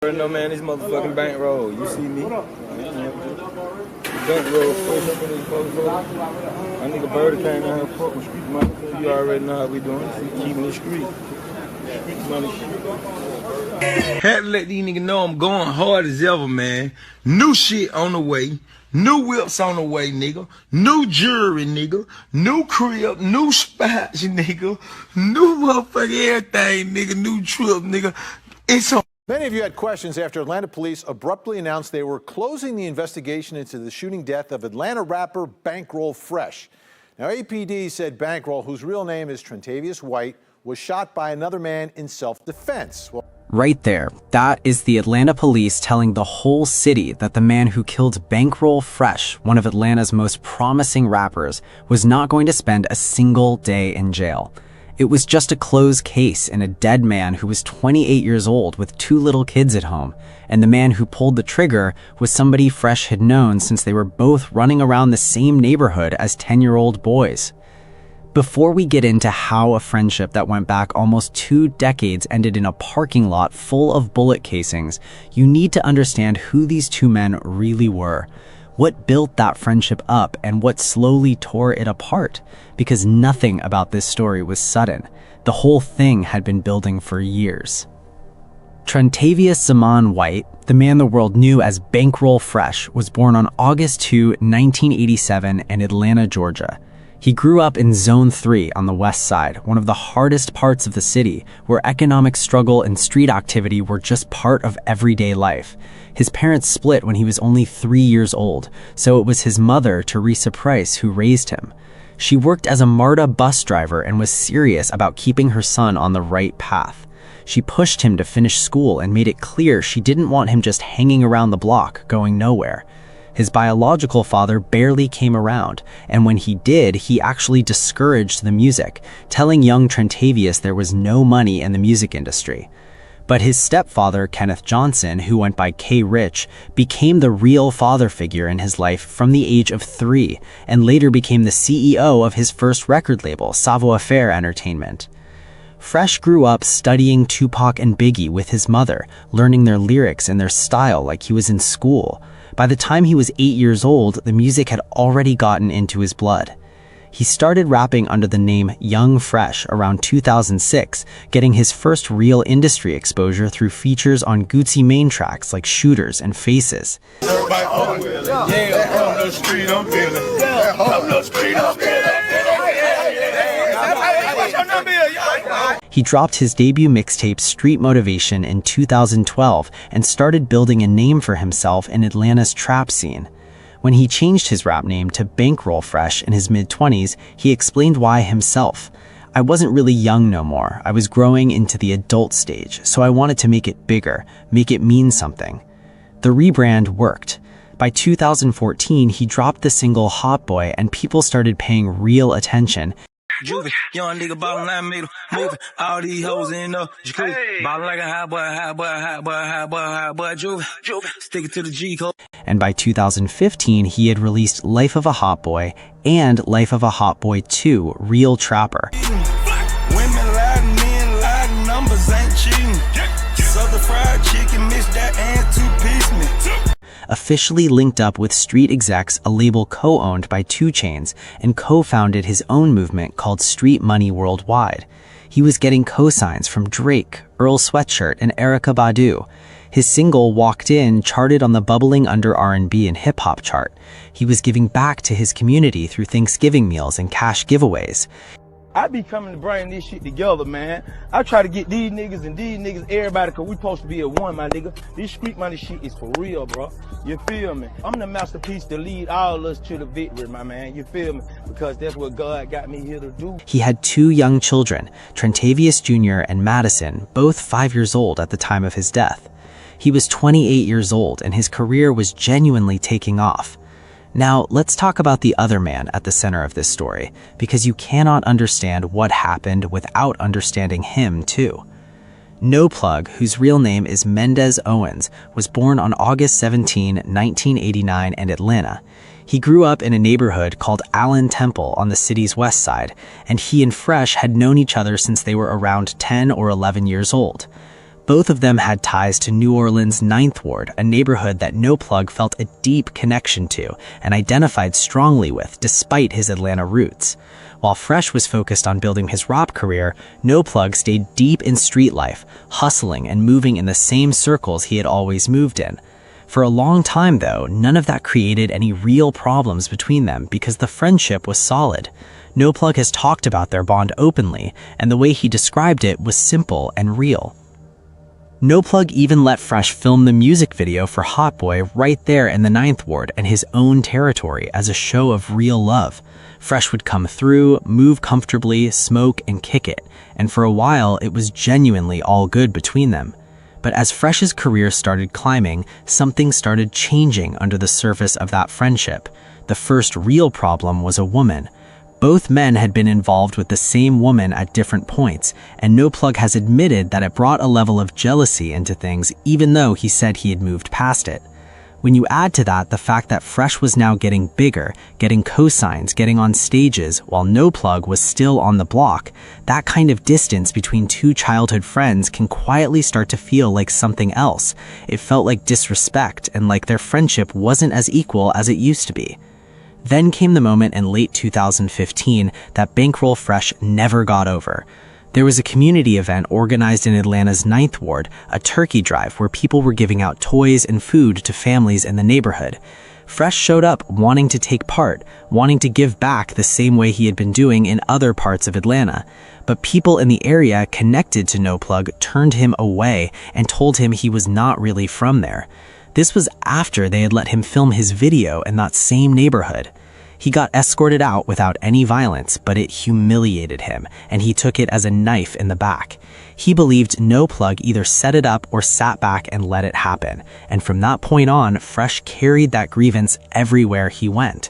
No man, this motherfucking bankroll. You see me? Bankroll push up in this motherfucker. My nigga Birdie came down here fucking street money. You already know how we doing. Keeping the street. Street money. Had to let these niggas know I'm going hard as ever, man. New shit on the way. New whips on the way, nigga. New jewelry, nigga. New crib, new spots, nigga. New motherfucking everything, nigga. New trip, nigga. It's on. Many of you had questions after Atlanta police abruptly announced they were closing the investigation into the shooting death of Atlanta rapper Bankroll Fresh. Now, APD said Bankroll, whose real name is Trentavious White, was shot by another man in self-defense. Right there, that is the Atlanta police telling the whole city that the man who killed Bankroll Fresh, one of Atlanta's most promising rappers, was not going to spend a single day in jail. It was just a closed case in a dead man who was 28 years old with 2 little kids at home, and the man who pulled the trigger was somebody Fresh had known since they were both running around the same neighborhood as 10-year-old boys. Before we get into how a friendship that went back almost 2 decades ended in a parking lot full of bullet casings, you need to understand who these 2 men really were. What built that friendship up and what slowly tore it apart? Because nothing about this story was sudden. The whole thing had been building for years. Trentavious Zaman White, the man the world knew as Bankroll Fresh, was born on August 2, 1987 in Atlanta, Georgia. He grew up in Zone 3 on the west side, one of the hardest parts of the city, where economic struggle and street activity were just part of everyday life. His parents split when he was only 3 years old, so it was his mother, Teresa Price, who raised him. She worked as a MARTA bus driver and was serious about keeping her son on the right path. She pushed him to finish school and made it clear she didn't want him just hanging around the block, going nowhere. His biological father barely came around, and when he did, he actually discouraged the music, telling young Trentavious there was no money in the music industry. But his stepfather, Kenneth Johnson, who went by K. Rich, became the real father figure in his life from the age of 3, and later became the CEO of his first record label, Savoir Faire Entertainment. Fresh grew up studying Tupac and Biggie with his mother, learning their lyrics and their style like he was in school. By the time he was 8 years old, the music had already gotten into his blood. He started rapping under the name Young Fresh around 2006, getting his first real industry exposure through features on Gucci Mane tracks like Shooters and Faces. He dropped his debut mixtape Street Motivation in 2012 and started building a name for himself in Atlanta's trap scene. When he changed his rap name to Bankroll Fresh in his mid-20s, he explained why himself. "I wasn't really young no more. I was growing into the adult stage, so I wanted to make it bigger, make it mean something." The rebrand worked. By 2014, he dropped the single Hot Boy and people started paying real attention. Juvie, young nigga ballin' like me, moving all these hoes in the jacuzzi. Ballin' like a hot boy, hot boy, hot boy, hot boy, hot boy, Juvie, stick it to the G code. And by 2015, he had released Life of a Hot Boy and Life of a Hot Boy 2, Real Trapper. Women lying, men lying, numbers ain't cheating. Southern fried chicken, mix that and 2-piece me. Officially linked up with Street Execs, a label co-owned by 2 Chainz, and co-founded his own movement called Street Money Worldwide. He was getting cosigns from Drake, Earl Sweatshirt, and Erykah Badu. His single Walked In charted on the bubbling under R&B and hip-hop chart. He was giving back to his community through Thanksgiving meals and cash giveaways. I be coming to bring this shit together, man. I try to get these niggas, everybody, cause we supposed to be at one, my nigga. This street money shit is for real, bro. You feel me? I'm the masterpiece to lead all us to the victory, my man. You feel me? Because that's what God got me here to do. He had 2 young children, Trentavious Jr. and Madison, both 5 years old at the time of his death. He was 28 years old and his career was genuinely taking off. Now, let's talk about the other man at the center of this story, because you cannot understand what happened without understanding him, too. No Plug, whose real name is Mendez Owens, was born on August 17, 1989 in Atlanta. He grew up in a neighborhood called Allen Temple on the city's west side, and he and Fresh had known each other since they were around 10 or 11 years old. Both of them had ties to New Orleans' Ninth Ward, a neighborhood that No Plug felt a deep connection to and identified strongly with despite his Atlanta roots. While Fresh was focused on building his rap career, No Plug stayed deep in street life, hustling and moving in the same circles he had always moved in. For a long time, though, none of that created any real problems between them because the friendship was solid. No Plug has talked about their bond openly, and the way he described it was simple and real. No Plug even let Fresh film the music video for Hot Boy right there in the Ninth Ward and his own territory as a show of real love. Fresh would come through, move comfortably, smoke, and kick it, and for a while it was genuinely all good between them. But as Fresh's career started climbing, something started changing under the surface of that friendship. The first real problem was a woman. Both men had been involved with the same woman at different points, and No Plug has admitted that it brought a level of jealousy into things even though he said he had moved past it. When you add to that the fact that Fresh was now getting bigger, getting cosigns, getting on stages, while No Plug was still on the block, that kind of distance between two childhood friends can quietly start to feel like something else. It felt like disrespect and like their friendship wasn't as equal as it used to be. Then came the moment in late 2015 that Bankroll Fresh never got over. There was a community event organized in Atlanta's Ninth Ward, a turkey drive where people were giving out toys and food to families in the neighborhood. Fresh showed up wanting to take part, wanting to give back the same way he had been doing in other parts of Atlanta. But people in the area connected to No Plug turned him away and told him he was not really from there. This was after they had let him film his video in that same neighborhood. He got escorted out without any violence, but it humiliated him, and he took it as a knife in the back. He believed No Plug either set it up or sat back and let it happen, and from that point on, Fresh carried that grievance everywhere he went.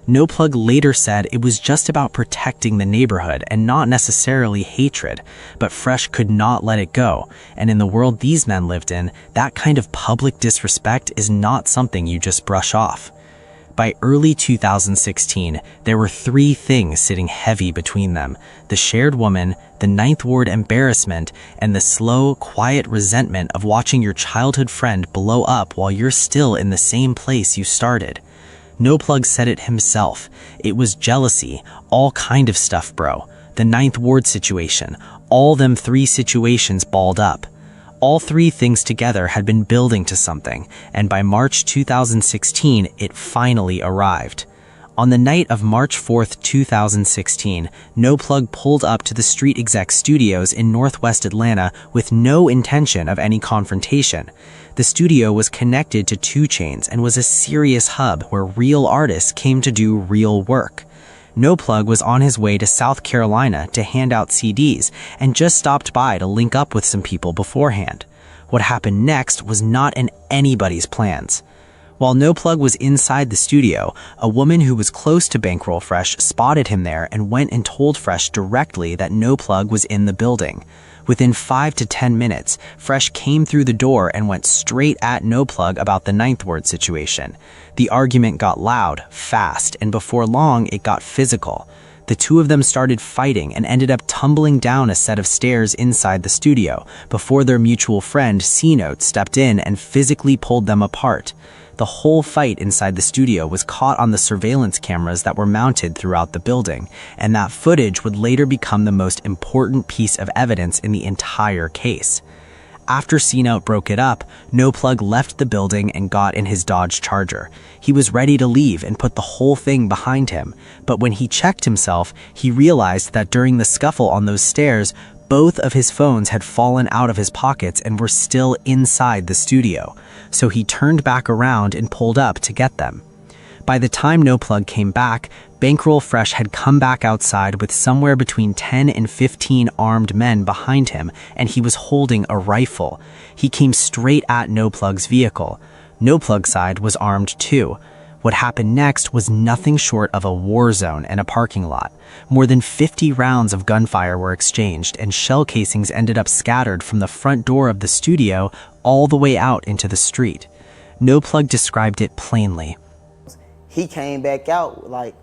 No Plug later said it was just about protecting the neighborhood and not necessarily hatred, but Fresh could not let it go, and in the world these men lived in, that kind of public disrespect is not something you just brush off. By early 2016, there were three things sitting heavy between them: the shared woman, the Ninth Ward embarrassment, and the slow, quiet resentment of watching your childhood friend blow up while you're still in the same place you started. No Plug said it himself. It was jealousy, all kind of stuff, bro. The Ninth Ward situation, all them three situations balled up. All three things together had been building to something, and by March 2016, it finally arrived. On the night of March 4th, 2016, No Plug pulled up to the Street Exec Studios in Northwest Atlanta with no intention of any confrontation. The studio was connected to 2 Chainz and was a serious hub where real artists came to do real work. No Plug was on his way to South Carolina to hand out CDs and just stopped by to link up with some people beforehand. What happened next was not in anybody's plans. While No Plug was inside the studio, a woman who was close to Bankroll Fresh spotted him there and went and told Fresh directly that No Plug was in the building. Within 5 to 10 minutes, Fresh came through the door and went straight at No Plug about the Ninth Ward situation. The argument got loud, fast, and before long, it got physical. The two of them started fighting and ended up tumbling down a set of stairs inside the studio before their mutual friend, C-Note, stepped in and physically pulled them apart. The whole fight inside the studio was caught on the surveillance cameras that were mounted throughout the building, and that footage would later become the most important piece of evidence in the entire case. After C-Note broke it up, No Plug left the building and got in his Dodge Charger. He was ready to leave and put the whole thing behind him, but when he checked himself, he realized that during the scuffle on those stairs, both of his phones had fallen out of his pockets and were still inside the studio, so he turned back around and pulled up to get them. By the time No Plug came back, Bankroll Fresh had come back outside with somewhere between 10 and 15 armed men behind him, and he was holding a rifle. He came straight at No Plug's vehicle. No Plug's side was armed too. What happened next was nothing short of a war zone in a parking lot. More than 50 rounds of gunfire were exchanged, and shell casings ended up scattered from the front door of the studio all the way out into the street. No Plug described it plainly. He came back out like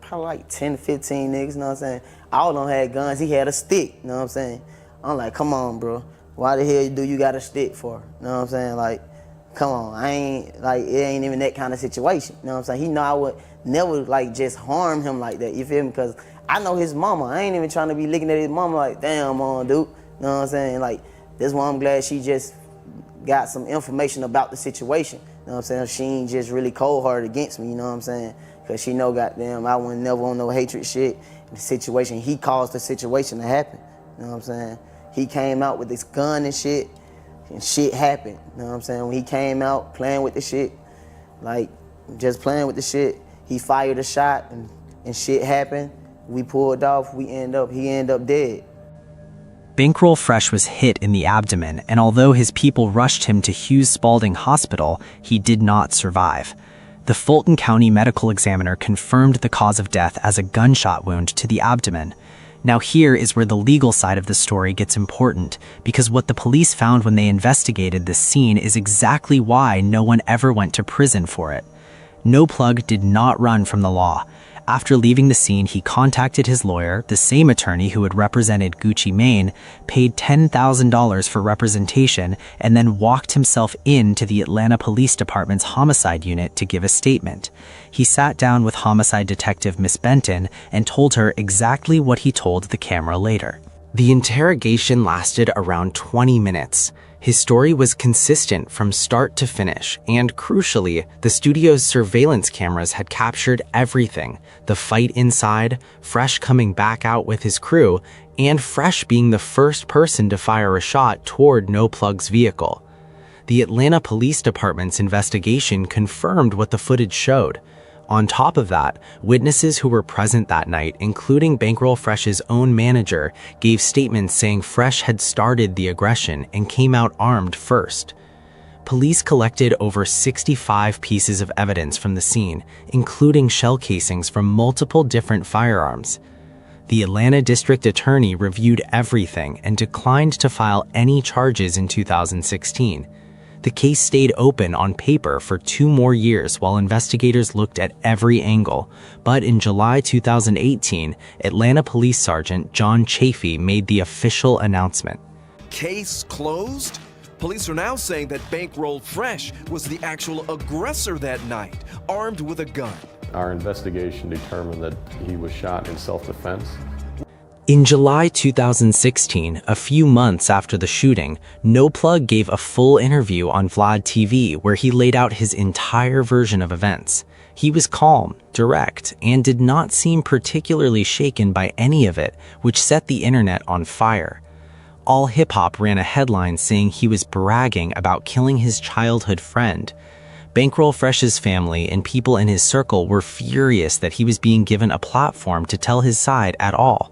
probably like 10, 15 niggas, you know what I'm saying? All of them had guns, he had a stick, you know what I'm saying? I'm like, come on, bro. Why the hell do you got a stick for? You know what I'm saying? Like, come on, it ain't even that kind of situation. You know what I'm saying? He know I would never, like, just harm him like that, you feel me? Because I know his mama. I ain't even trying to be looking at his mama like, damn, dude. You know what I'm saying? Like, that's why I'm glad she just got some information about the situation. You know what I'm saying? She ain't just really cold-hearted against me, you know what I'm saying? Because she know, goddamn, I wouldn't never on no hatred shit. The situation, he caused the situation to happen. You know what I'm saying? He came out with this gun and shit happened. You know what I'm saying? When he came out playing with the shit, like, just playing with the shit, he fired a shot and shit happened. We pulled off, he ended up dead. Bankroll Fresh was hit in the abdomen, and although his people rushed him to Hughes Spalding Hospital, he did not survive. The Fulton County Medical Examiner confirmed the cause of death as a gunshot wound to the abdomen. Now here is where the legal side of the story gets important, because what the police found when they investigated this scene is exactly why no one ever went to prison for it. No Plug did not run from the law. After leaving the scene, he contacted his lawyer, the same attorney who had represented Gucci Mane, paid $10,000 for representation, and then walked himself into the Atlanta Police Department's homicide unit to give a statement. He sat down with homicide detective Miss Benton and told her exactly what he told the camera later. The interrogation lasted around 20 minutes. His story was consistent from start to finish, and crucially, the studio's surveillance cameras had captured everything: the fight inside, Fresh coming back out with his crew, and Fresh being the first person to fire a shot toward No Plug's vehicle. The Atlanta Police Department's investigation confirmed what the footage showed. On top of that, witnesses who were present that night, including Bankroll Fresh's own manager, gave statements saying Fresh had started the aggression and came out armed first. Police collected over 65 pieces of evidence from the scene, including shell casings from multiple different firearms. The Atlanta District Attorney reviewed everything and declined to file any charges in 2016. The case stayed open on paper for 2 more years while investigators looked at every angle, but in July 2018, Atlanta Police Sergeant John Chafee made the official announcement. Case closed? Police are now saying that Bankroll Fresh was the actual aggressor that night, armed with a gun. Our investigation determined that he was shot in self-defense. In July 2016, a few months after the shooting, No Plug gave a full interview on Vlad TV where he laid out his entire version of events. He was calm, direct, and did not seem particularly shaken by any of it, which set the internet on fire. All Hip Hop ran a headline saying he was bragging about killing his childhood friend. Bankroll Fresh's family and people in his circle were furious that he was being given a platform to tell his side at all.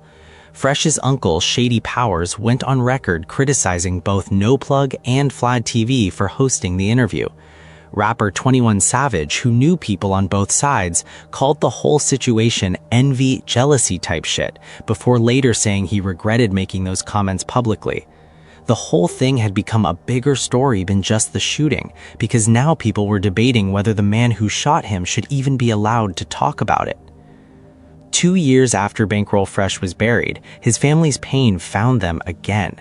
Fresh's uncle, Shady Powers, went on record criticizing both No Plug and Vlad TV for hosting the interview. Rapper 21 Savage, who knew people on both sides, called the whole situation envy, jealousy type shit, before later saying he regretted making those comments publicly. The whole thing had become a bigger story than just the shooting, because now people were debating whether the man who shot him should even be allowed to talk about it. 2 years after Bankroll Fresh was buried, his family's pain found them again.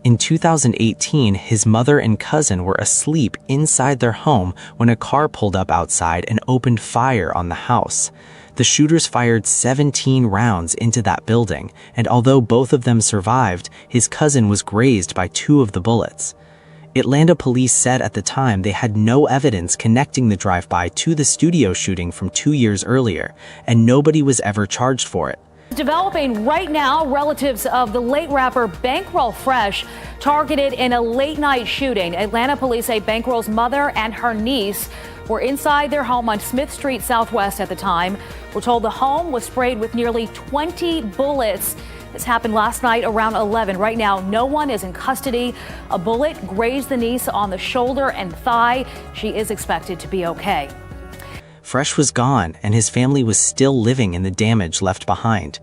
In 2018, his mother and cousin were asleep inside their home when a car pulled up outside and opened fire on the house. The shooters fired 17 rounds into that building, and although both of them survived, his cousin was grazed by 2 of the bullets. Atlanta police said at the time they had no evidence connecting the drive-by to the studio shooting from 2 years earlier, and nobody was ever charged for it. Developing right now, relatives of the late rapper Bankroll Fresh targeted in a late-night shooting. Atlanta police say Bankroll's mother and her niece were inside their home on Smith Street Southwest at the time. We're told the home was sprayed with nearly 20 bullets. This happened last night around 11. Right now, no one is in custody. A bullet grazed the niece on the shoulder and thigh. She is expected to be okay. Fresh was gone, and his family was still living in the damage left behind.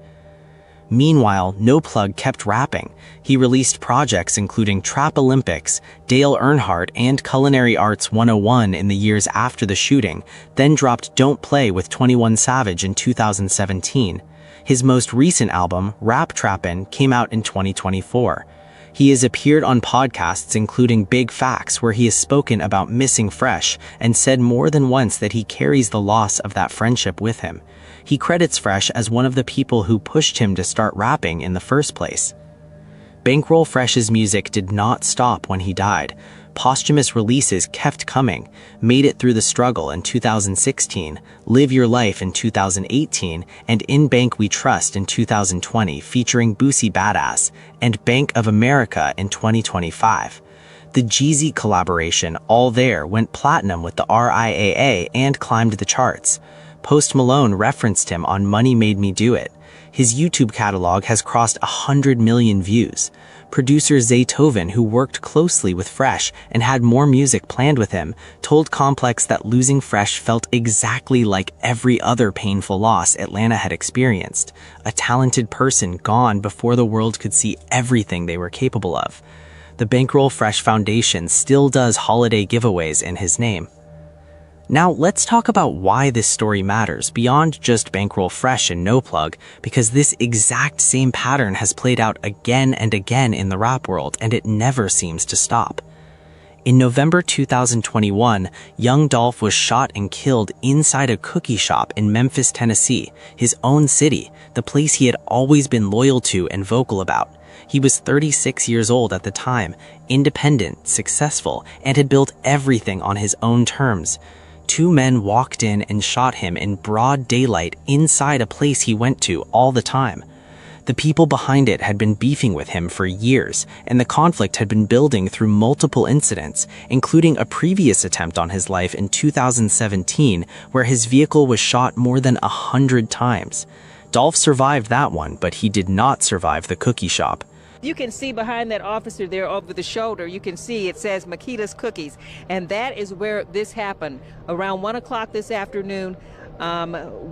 Meanwhile, No Plug kept rapping. He released projects including Trap Olympics, Dale Earnhardt, and Culinary Arts 101 in the years after the shooting, then dropped Don't Play with 21 Savage in 2017. His most recent album, Rap Trappin', came out in 2024. He has appeared on podcasts including Big Facts, where he has spoken about missing Fresh and said more than once that he carries the loss of that friendship with him. He credits Fresh as one of the people who pushed him to start rapping in the first place. Bankroll Fresh's music did not stop when he died. Posthumous releases kept coming, Made It Through the Struggle in 2016, Live Your Life in 2018, and In Bank We Trust in 2020 featuring Boosie Badass, and Bank of America in 2025. The Jeezy collaboration, All There, went platinum with the RIAA and climbed the charts. Post Malone referenced him on Money Made Me Do It. His YouTube catalog has crossed 100 million views. Producer Zaytoven, who worked closely with Fresh and had more music planned with him, told Complex that losing Fresh felt exactly like every other painful loss Atlanta had experienced. A talented person gone before the world could see everything they were capable of. The Bankroll Fresh Foundation still does holiday giveaways in his name. Now let's talk about why this story matters beyond just Bankroll Fresh and No Plug, because this exact same pattern has played out again and again in the rap world, and it never seems to stop. In November 2021, Young Dolph was shot and killed inside a cookie shop in Memphis, Tennessee, his own city, the place he had always been loyal to and vocal about. He was 36 years old at the time, independent, successful, and had built everything on his own terms. Two men walked in and shot him in broad daylight inside a place he went to all the time. The people behind it had been beefing with him for years, and the conflict had been building through multiple incidents, including a previous attempt on his life in 2017, where his vehicle was shot more than 100 times. Dolph survived that one, but he did not survive the cookie shop. You can see behind that officer there over the shoulder, you can see it says Makita's Cookies. And that is where this happened. Around 1 o'clock this afternoon,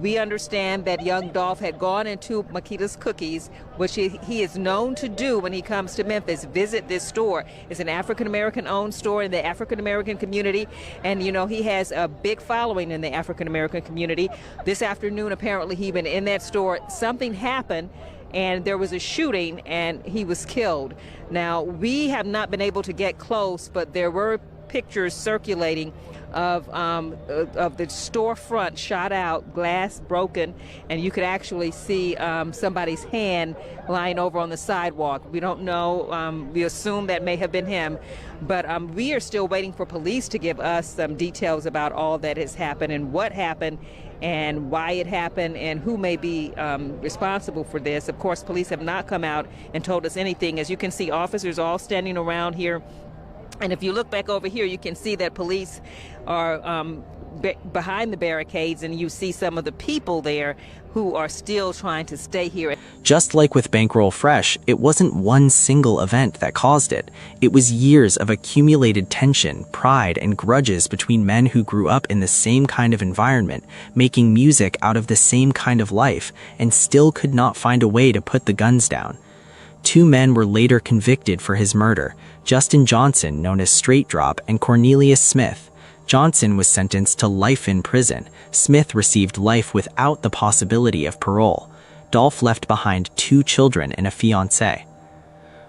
we understand that Young Dolph had gone into Makita's Cookies, which he is known to do when he comes to Memphis, visit this store. It's an African-American owned store in the African-American community. And, you know, he has a big following in the African-American community. This afternoon, apparently, he'd been in that store. Something happened, and there was a shooting, and he was killed. Now, we have not been able to get close, but there were pictures circulating of the storefront shot out, glass broken, and you could actually see somebody's hand lying over on the sidewalk. We don't know. We assume that may have been him, but we are still waiting for police to give us some details about all that has happened and what happened and why it happened and who may be responsible for this. Of course, police have not come out and told us anything. As you can see, officers all standing around here. And if you look back over here, you can see that police are behind the barricades, and you see some of the people there who are still trying to stay here. Just like with Bankroll Fresh, it wasn't one single event that caused it. It was years of accumulated tension, pride, and grudges between men who grew up in the same kind of environment, making music out of the same kind of life, and still could not find a way to put the guns down. Two men were later convicted for his murder, Justin Johnson, known as Straight Drop, and Cornelius Smith. Johnson was sentenced to life in prison. Smith received life without the possibility of parole. Dolph left behind 2 children and a fiancée.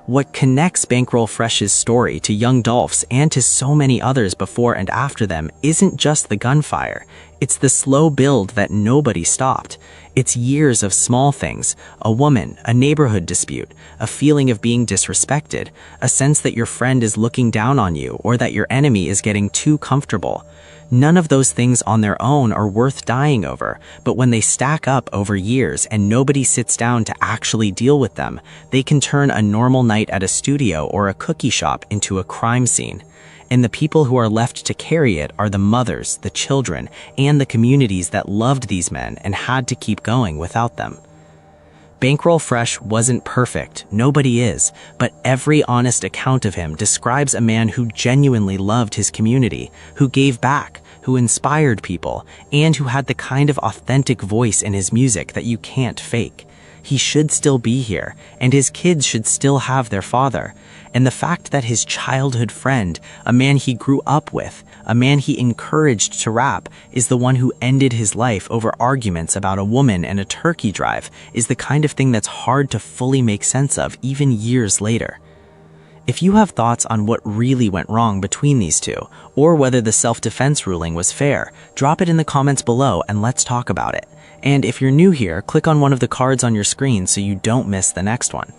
What connects Bankroll Fresh's story to Young Dolph's and to so many others before and after them isn't just the gunfire. It's the slow build that nobody stopped. It's years of small things, a woman, a neighborhood dispute, a feeling of being disrespected, a sense that your friend is looking down on you or that your enemy is getting too comfortable. None of those things on their own are worth dying over, but when they stack up over years and nobody sits down to actually deal with them, they can turn a normal night at a studio or a cookie shop into a crime scene. And the people who are left to carry it are the mothers, the children, and the communities that loved these men and had to keep going without them. Bankroll Fresh wasn't perfect, nobody is, but every honest account of him describes a man who genuinely loved his community, who gave back, who inspired people, and who had the kind of authentic voice in his music that you can't fake. He should still be here, and his kids should still have their father. And the fact that his childhood friend, a man he grew up with, a man he encouraged to rap, is the one who ended his life over arguments about a woman and a turkey drive is the kind of thing that's hard to fully make sense of even years later. If you have thoughts on what really went wrong between these two, or whether the self-defense ruling was fair, drop it in the comments below and let's talk about it. And if you're new here, click on one of the cards on your screen so you don't miss the next one.